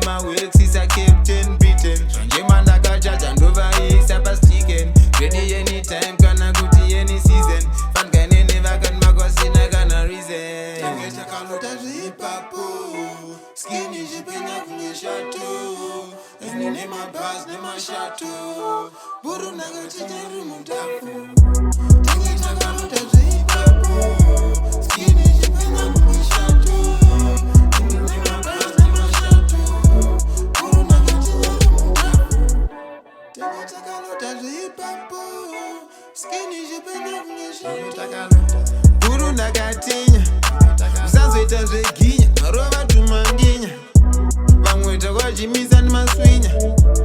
my weeks is a captain Britain. Jemand akachacha ndova isa pastiken. Ready anytime kana kuti any season. Fan kanene vakan makosina kana reason. Tenge Takaloader zvipapo. Skinny jipenya kunyeshato. Eni nema bus nema shato. Buru nagachijeri mutafu. Tenge Takaloader zvipapo. Skinny jipenya kunyeshato. Eni nema bus nema shato. Buru nagachijeri mutafu. Tenge Takaloader zvipapo. Skinny jipenya kunyeshato. Buru nagatinya. Usanzoita zveginya. Marova tumandinya. Vamwe takwachimisa nemaswinya.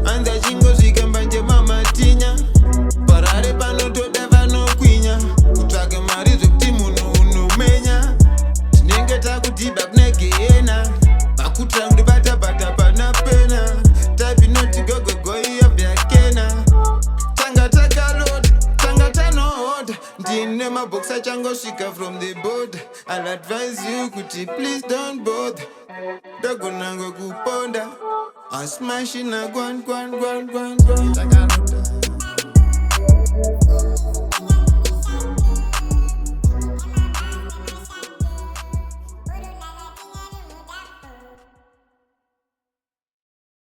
Anza chingosvika mbanje mamatinya. Parare panotoda vanokwinya. Kutsvake mari zvekuti munhu unomenya. Tinenge takudhibha kune gehena. Vakutra kuti bata pana pena. Type inoti gogogo iyo vyakena. Tanga Takaloader, tanga tanohoda. Ndine maboksa changosvika from the border. I'll advise you kuti please don't bother. Dogonango kuponda. I'm smashing a gwan. Takaloader.